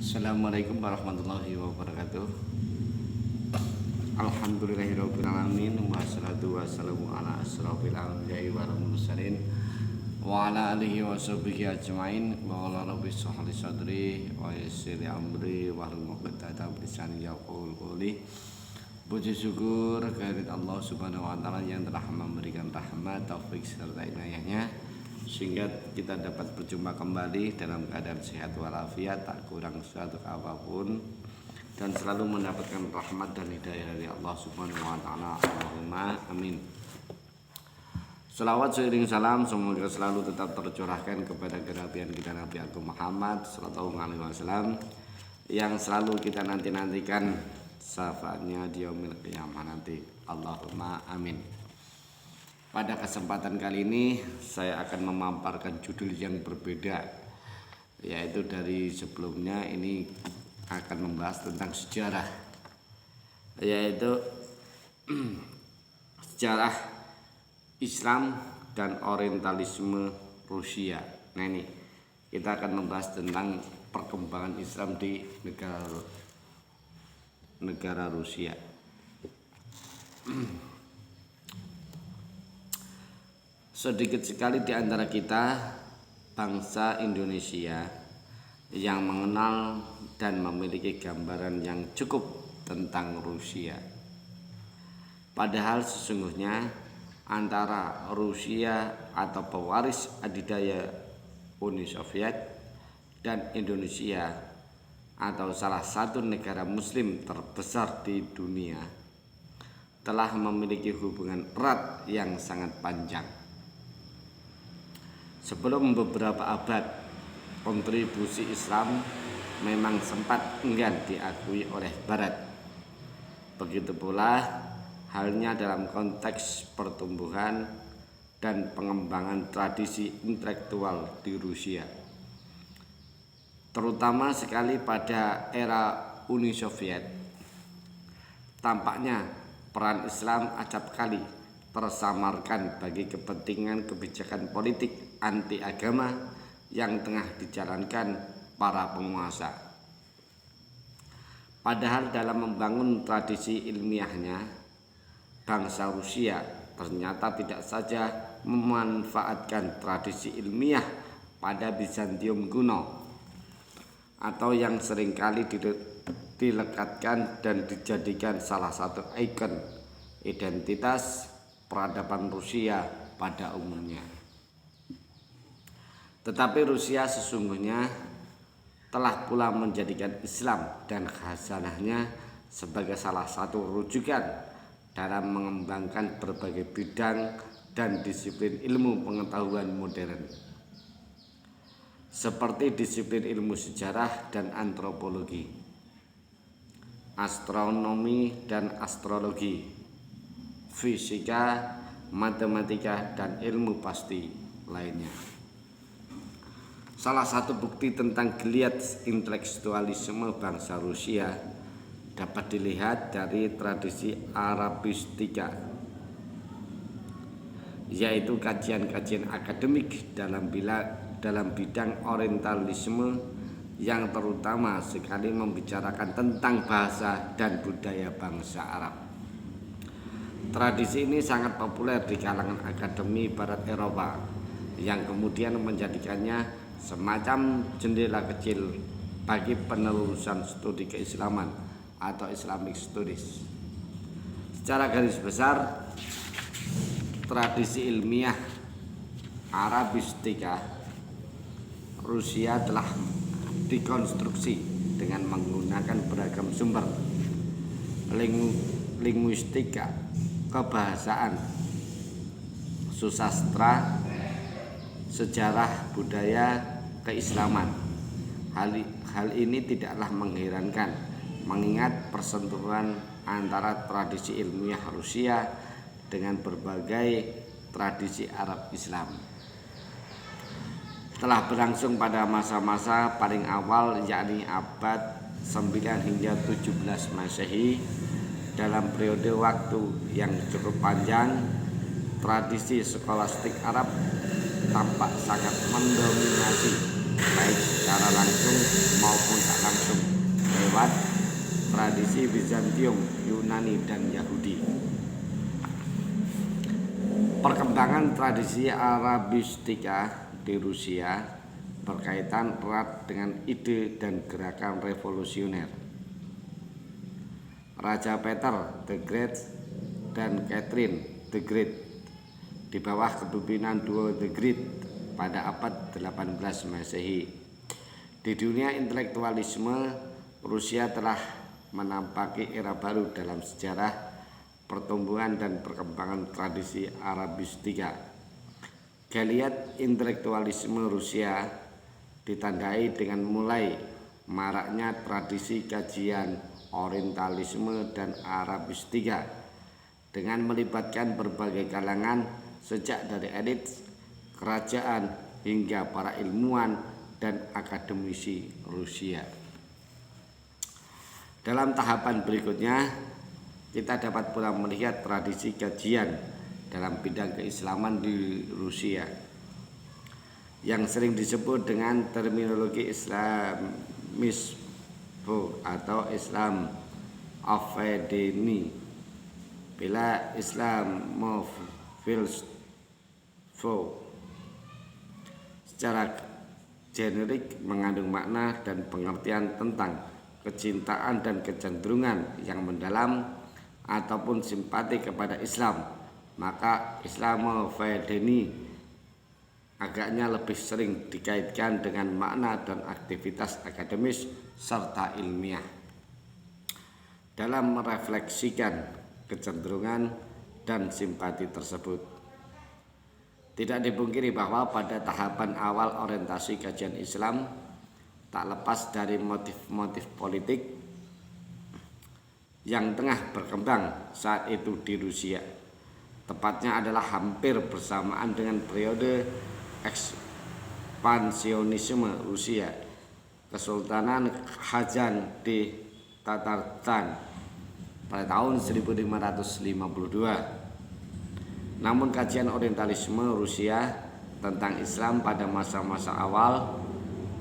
Assalamualaikum warahmatullahi wabarakatuh. Alhamdulillahirabbil alamin wassalatu wassalamu ala asrofil anbiya'i wal mursalin wa ala alihi wa sahbihi ajmain. Wa qala rabbi shrah li sadri wa yassir li amri wahlul 'uqdatam min lisani yafqahu qawli. Puji syukur kehadirat Allah Subhanahu wa taala yang telah memberikan rahmat, taufik serta inayahnya sehingga kita dapat berjumpa kembali dalam keadaan sehat walafiat, tak kurang suatu apapun, dan selalu mendapatkan rahmat dan hidayah dari Allah Subhanahu wa taala. Allahumma amin. Selawat seiring salam semoga selalu tetap tercurahkan kepada kenabian kita Nabi Agung Muhammad sallallahu alaihi wasallam yang selalu kita nanti-nantikan syafaatnya di yaumil qiyamah nanti. Allahumma amin. Pada kesempatan kali ini saya akan memaparkan judul yang berbeda, yaitu dari sebelumnya. Ini akan membahas tentang sejarah, yaitu sejarah Islam dan orientalisme Rusia. Nah, ini kita akan membahas tentang perkembangan Islam di negara Rusia. Sedikit sekali di antara kita bangsa Indonesia yang mengenal dan memiliki gambaran yang cukup tentang Rusia. Padahal sesungguhnya antara Rusia atau pewaris adidaya Uni Soviet dan Indonesia atau salah satu negara muslim terbesar di dunia telah memiliki hubungan erat yang sangat panjang. Sebelum beberapa abad, kontribusi Islam memang sempat enggan diakui oleh Barat. Begitu pula halnya dalam konteks pertumbuhan dan pengembangan tradisi intelektual di Rusia, terutama sekali pada era Uni Soviet. Tampaknya peran Islam acap kali tersamarkan bagi kepentingan kebijakan politik anti agama yang tengah dijalankan para penguasa. Padahal dalam membangun tradisi ilmiahnya, bangsa Rusia ternyata tidak saja memanfaatkan tradisi ilmiah pada Bizantium kuno atau yang seringkali dilekatkan dan dijadikan salah satu ikon identitas peradaban Rusia pada umumnya. Tetapi Rusia sesungguhnya telah pula menjadikan Islam dan khasanahnya sebagai salah satu rujukan dalam mengembangkan berbagai bidang dan disiplin ilmu pengetahuan modern, seperti disiplin ilmu sejarah dan antropologi, astronomi dan astrologi, fisika, matematika, dan ilmu pasti lainnya. Salah satu bukti tentang geliat intelektualisme bangsa Rusia dapat dilihat dari tradisi Arabistika, yaitu kajian-kajian akademik dalam bidang orientalisme yang terutama sekali membicarakan tentang bahasa dan budaya bangsa Arab. Tradisi ini sangat populer di kalangan akademi Barat Eropa yang kemudian menjadikannya semacam jendela kecil bagi penelusuran studi keislaman atau Islamic Studies. Secara garis besar, tradisi ilmiah Arabistika Rusia telah dikonstruksi dengan menggunakan beragam sumber linguistika, kebahasaan, susastra, sejarah, budaya, keislaman. Hal ini tidaklah mengherankan mengingat persentuhan antara tradisi ilmiah Rusia dengan berbagai tradisi Arab Islam telah berlangsung pada masa-masa paling awal, yakni abad 9 hingga 17 Masehi. Dalam periode waktu yang cukup panjang, tradisi skolastik Arab tampak sangat mendominasi baik secara langsung maupun tak langsung Bizantium, Yunani, dan Yahudi. Perkembangan tradisi Arabistika di Rusia berkaitan erat dengan ide dan gerakan revolusioner. Raja Peter the Great dan Catherine the Great di bawah kepemimpinan duo the Great pada abad 18 Masehi. Di dunia intelektualisme, Rusia telah menampaki era baru dalam sejarah pertumbuhan dan perkembangan tradisi Arabistika. Geliat intelektualisme Rusia ditandai dengan mulai maraknya tradisi kajian Orientalisme dan Arabistika dengan melibatkan berbagai kalangan sejak dari elit, kerajaan hingga para ilmuwan dan akademisi Rusia. Dalam tahapan berikutnya, kita dapat pula melihat tradisi kajian dalam bidang keislaman di Rusia yang sering disebut dengan terminologi Islamisme atau Islam Afedeni, bila Islamofilsafo secara generik mengandung makna dan pengertian tentang kecintaan dan kecenderungan yang mendalam ataupun simpati kepada Islam. Maka Islamofedeni agaknya lebih sering dikaitkan dengan makna dan aktivitas akademis serta ilmiah. Dalam merefleksikan kecenderungan dan simpati tersebut, tidak dipungkiri bahwa pada tahapan awal orientasi kajian Islam tak lepas dari motif-motif politik yang tengah berkembang saat itu di Rusia. Tepatnya adalah hampir bersamaan dengan periode ekspansionisme Rusia, Kesultanan Khajan di Tatarstan pada tahun 1552. Namun kajian Orientalisme Rusia tentang Islam pada masa-masa awal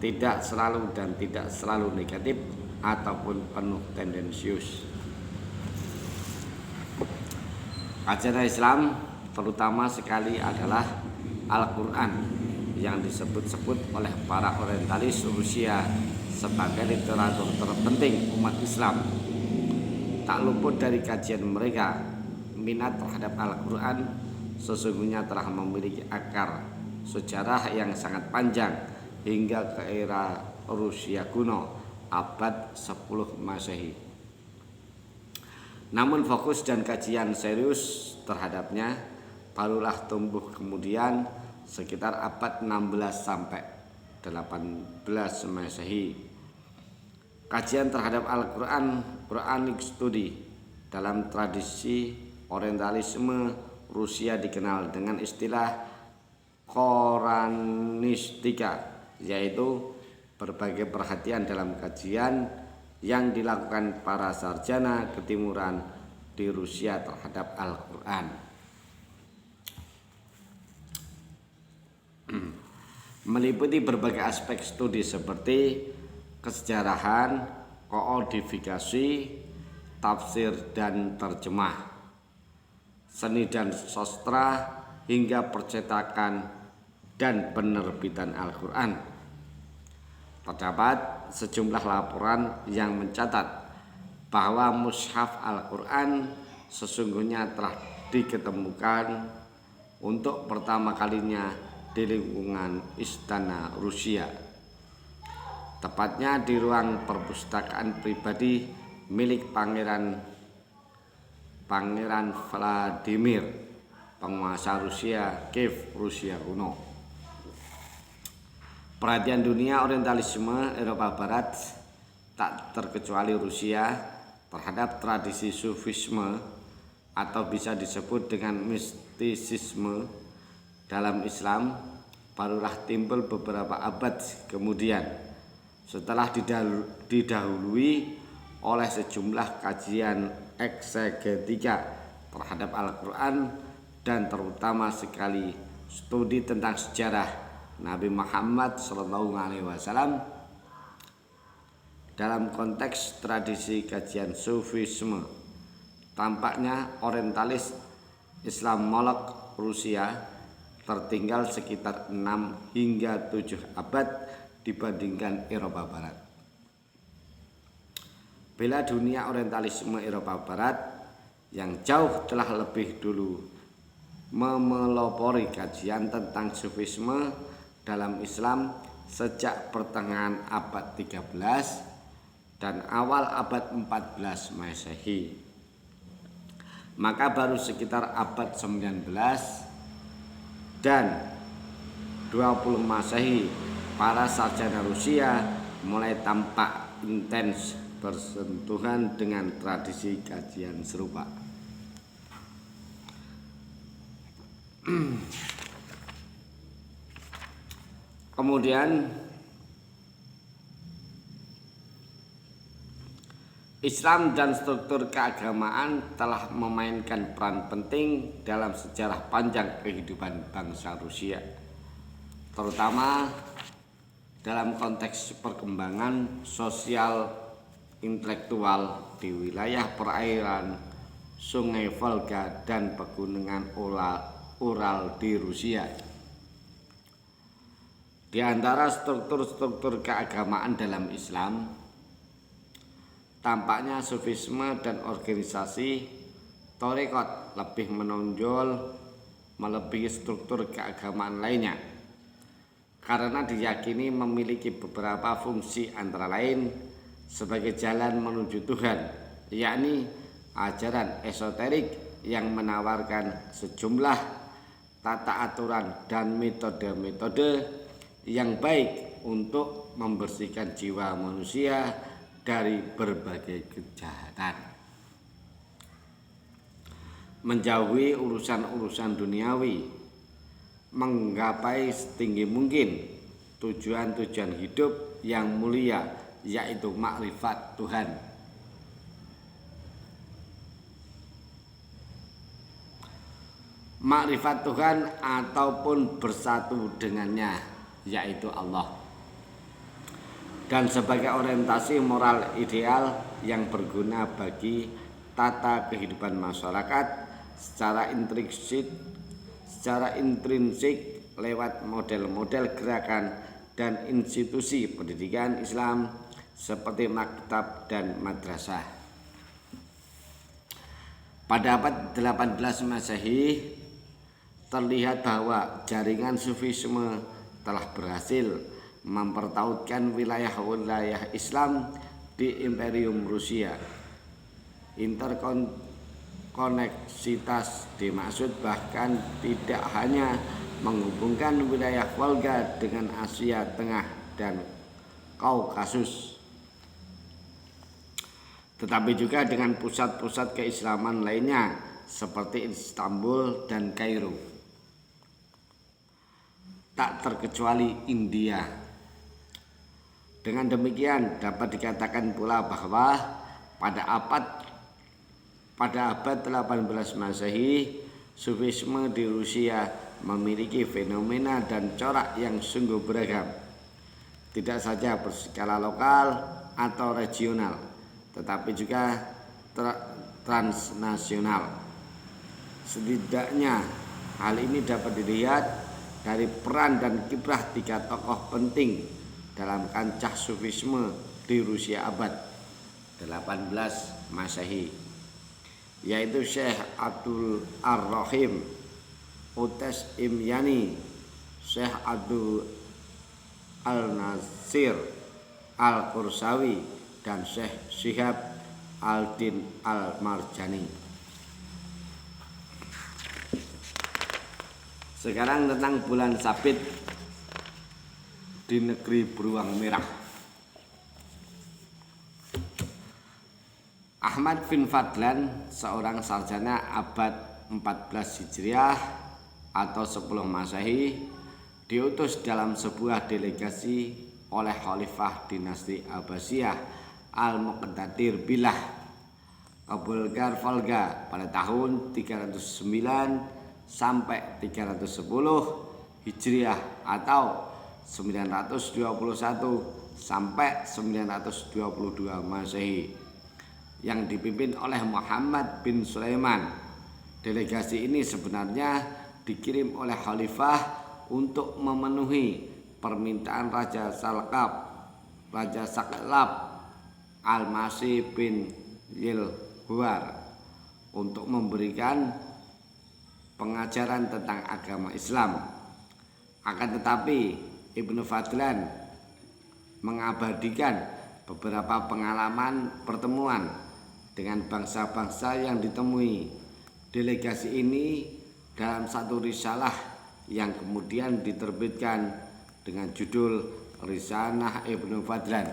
tidak selalu negatif ataupun penuh tendensius. Kajian Islam terutama sekali adalah Al-Quran yang disebut-sebut oleh para orientalis Rusia sebagai literatur terpenting umat Islam. Tak luput dari kajian mereka, minat terhadap Al-Quran sesungguhnya telah memiliki akar sejarah yang sangat panjang hingga ke era Rusia kuno abad 10 Masehi. Namun fokus dan kajian serius terhadapnya barulah tumbuh kemudian sekitar abad 16 sampai 18 Masehi. Kajian terhadap Al-Quran, Quranic Study dalam tradisi Orientalisme Rusia dikenal dengan istilah Qoranistika, yaitu berbagai perhatian dalam kajian yang dilakukan para sarjana ketimuran di Rusia terhadap Al-Quran. Meliputi berbagai aspek studi seperti kesejarahan, koodifikasi, tafsir dan terjemah, seni dan sastra, hingga percetakan dan penerbitan Al-Quran. Terdapat sejumlah laporan yang mencatat bahwa mushaf Al-Quran sesungguhnya telah diketemukan untuk pertama kalinya di lingkungan istana Rusia, tepatnya di ruang perpustakaan pribadi milik Pangeran Vladimir, penguasa Rusia Kiev, Rusia kuno. Perhatian dunia orientalisme Eropa Barat, tak terkecuali Rusia, terhadap tradisi Sufisme atau bisa disebut dengan mistisisme dalam Islam barulah timbul beberapa abad kemudian, setelah didahului oleh sejumlah kajian eksegetika terhadap Al-Quran dan terutama sekali studi tentang sejarah Nabi Muhammad SAW dalam konteks tradisi kajian Sufisme. Tampaknya orientalis Islam Molok Rusia tertinggal sekitar 6 hingga 7 abad dibandingkan Eropa Barat. Bela dunia orientalisme Eropa Barat yang jauh telah lebih dulu memelopori kajian tentang Sufisme dalam Islam sejak pertengahan abad 13 dan awal abad 14 Masehi. Maka baru sekitar abad 19 dan 20 Masehi para sarjana Rusia mulai tampak intens bersentuhan dengan tradisi kajian serupa. Kemudian Islam dan struktur keagamaan telah memainkan peran penting dalam sejarah panjang kehidupan bangsa Rusia, terutama dalam konteks perkembangan sosial intelektual di wilayah perairan Sungai Volga dan pegunungan Ural di Rusia. Di antara struktur-struktur keagamaan dalam Islam, tampaknya Sufisme dan organisasi Thariqat lebih menonjol melebihi struktur keagamaan lainnya, karena diyakini memiliki beberapa fungsi antara lain sebagai jalan menuju Tuhan, yakni ajaran esoterik yang menawarkan sejumlah tata aturan dan metode-metode yang baik untuk membersihkan jiwa manusia dari berbagai kejahatan, menjauhi urusan-urusan duniawi, menggapai setinggi mungkin tujuan-tujuan hidup yang mulia, yaitu makrifat Tuhan. Makrifat Tuhan ataupun bersatu dengannya, yaitu Allah. Dan sebagai orientasi moral ideal yang berguna bagi tata kehidupan masyarakat secara intrinsik lewat model-model gerakan dan institusi pendidikan Islam seperti maktab dan madrasah. Pada abad 18 Masehi terlihat bahwa jaringan Sufisme telah berhasil mempertautkan wilayah-wilayah Islam di Imperium Rusia. Interkoneksitas dimaksud bahkan tidak hanya menghubungkan wilayah Volga dengan Asia Tengah dan Kaukasus, tetapi juga dengan pusat-pusat keislaman lainnya seperti Istanbul dan Kairo, tak terkecuali India. Dengan demikian dapat dikatakan pula bahwa pada abad 18 Masehi, Sufisme di Rusia memiliki fenomena dan corak yang sungguh beragam, tidak saja berskala lokal atau regional, tetapi juga transnasional. Setidaknya hal ini dapat dilihat dari peran dan kiprah 3 tokoh penting dalam kancah Sufisme di Rusia abad 18 Masehi, yaitu Syekh Abdul Ar-Rahim Utes Imyani, Syekh Abdul Al-Nasir Al-Qursawi, dan Syekh Syihab Al-Din Al-Marjani. Sekarang tentang bulan sabit di negeri beruang merah. Ahmad bin Fadlan, seorang sarjana abad 14 Hijriah atau 10 Masehi, diutus dalam sebuah delegasi oleh Khalifah dinasti Abbasiyah Al-Muqtadir Billah ke Bulgar Volga pada tahun 309 sampai 310 Hijriah atau 921 sampai 922 Masehi yang dipimpin oleh Muhammad bin Sulaiman. Delegasi ini sebenarnya dikirim oleh khalifah untuk memenuhi permintaan Raja Saklab Al-Masih bin Yilhuar untuk memberikan pengajaran tentang agama Islam. Akan tetapi Ibnu Fadlan mengabadikan beberapa pengalaman pertemuan dengan bangsa-bangsa yang ditemui delegasi ini dalam satu risalah yang kemudian diterbitkan dengan judul Risalah Ibnu Fadlan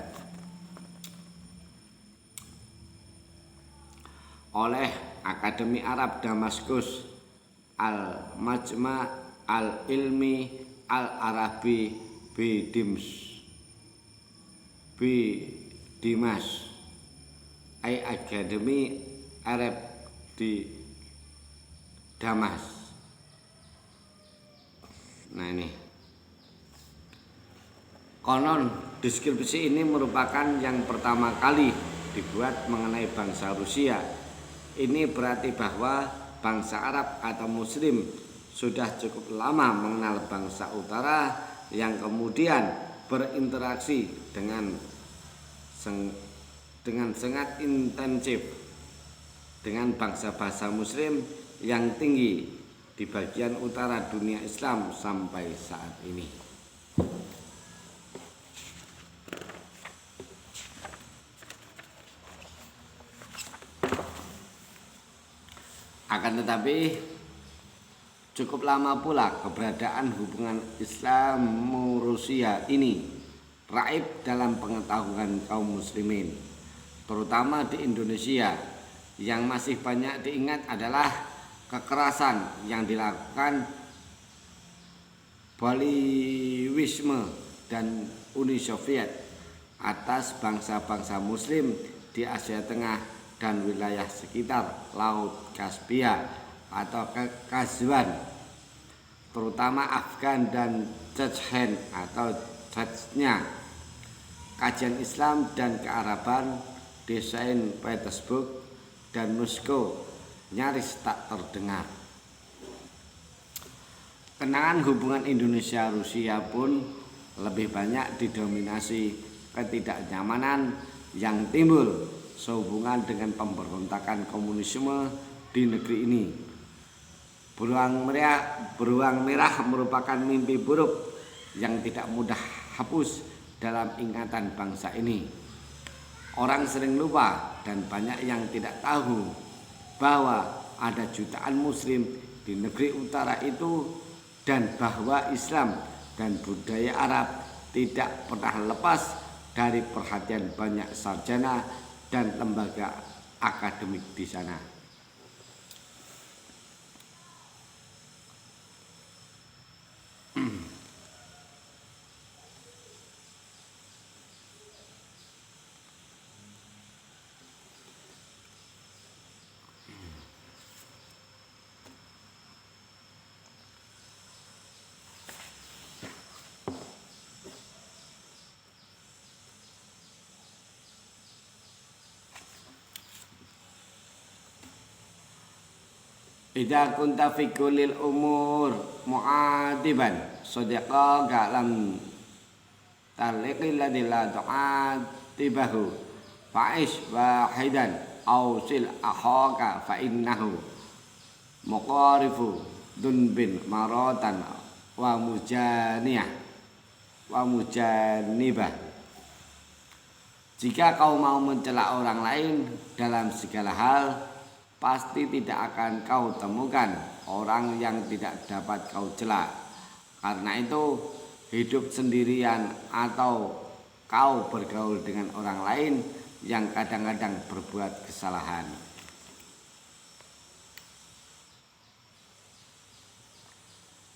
oleh Akademi Arab Damaskus Al-Majma' Al-Ilmi Al-Arabi Dimas Akademi Arab di Damas. Nah ini konon deskripsi ini merupakan yang pertama kali dibuat mengenai bangsa Rusia. Ini berarti bahwa bangsa Arab atau Muslim sudah cukup lama mengenal bangsa utara yang kemudian berinteraksi dengan sangat intensif dengan bangsa-bangsa Muslim yang tinggi di bagian utara dunia Islam sampai saat ini. Akan tetapi cukup lama pula keberadaan hubungan Islam-Rusia ini raib dalam pengetahuan kaum muslimin, terutama di Indonesia. Yang masih banyak diingat adalah kekerasan yang dilakukan Bolshewisme dan Uni Soviet atas bangsa-bangsa muslim di Asia Tengah dan wilayah sekitar Laut Kaspia atau Kazan, terutama Afgan dan Chechen atau Chechnya. Kajian Islam dan Kearaban di Saint Petersburg dan Moskow nyaris tak terdengar. Kenangan hubungan Indonesia-Rusia pun lebih banyak didominasi ketidaknyamanan yang timbul sehubungan dengan pemberontakan komunisme di negeri ini. Beruang merah merupakan mimpi buruk yang tidak mudah hapus dalam ingatan bangsa ini. Orang sering lupa dan banyak yang tidak tahu bahwa ada jutaan muslim di negeri utara itu dan bahwa Islam dan budaya Arab tidak pernah lepas dari perhatian banyak sarjana dan lembaga akademik di sana. Idza kunta fi kullil umur mu'adiban sadiqa lam taliqil ladzi la tu'atibahu fa'ish wahidan aw sil akhaka fa innahu muqarifu dunbin maratan wa mujanibah. Jika kau mau mencela orang lain dalam segala hal, pasti tidak akan kau temukan orang yang tidak dapat kau cela. Karena itu, hidup sendirian atau kau bergaul dengan orang lain yang kadang-kadang berbuat kesalahan.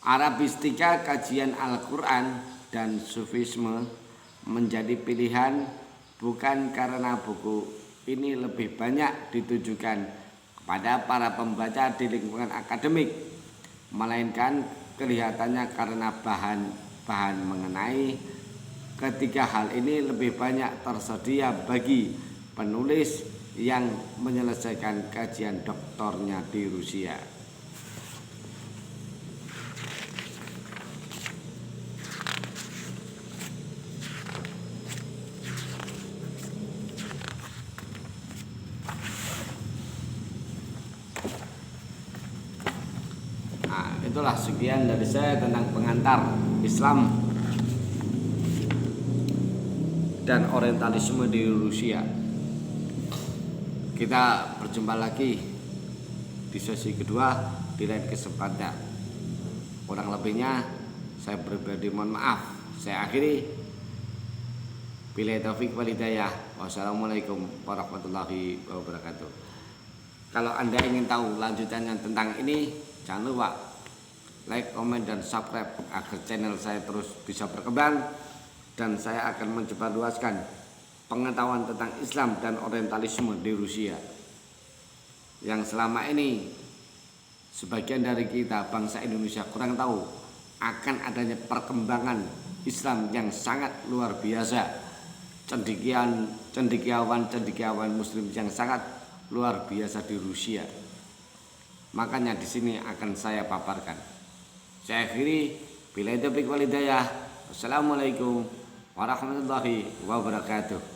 Arabistika kajian Al-Quran dan Sufisme menjadi pilihan bukan karena buku ini lebih banyak ditujukan pada para pembaca di lingkungan akademik, melainkan kelihatannya karena bahan mengenai ketiga hal ini lebih banyak tersedia bagi penulis yang menyelesaikan kajian doktornya di Rusia. Itulah sekian dari saya tentang pengantar Islam dan orientalisme di Rusia. Kita berjumpa lagi di sesi kedua di lain kesempatan. Kurang lebihnya saya pribadi mohon maaf. Saya akhiri. Billahi taufiq wal hidayah. Wassalamualaikum warahmatullahi wabarakatuh. Kalau Anda ingin tahu lanjutannya tentang ini, jangan lupa like, komen, dan subscribe agar channel saya terus bisa berkembang dan saya akan mencoba luaskan pengetahuan tentang Islam dan orientalisme di Rusia yang selama ini sebagian dari kita bangsa Indonesia kurang tahu akan adanya perkembangan Islam yang sangat luar biasa, cendekiawan muslim yang sangat luar biasa di Rusia. Makanya di sini akan saya paparkan. Saya akhiri, billahi taufiq wal hidayah. Wassalamualaikum warahmatullahi wabarakatuh.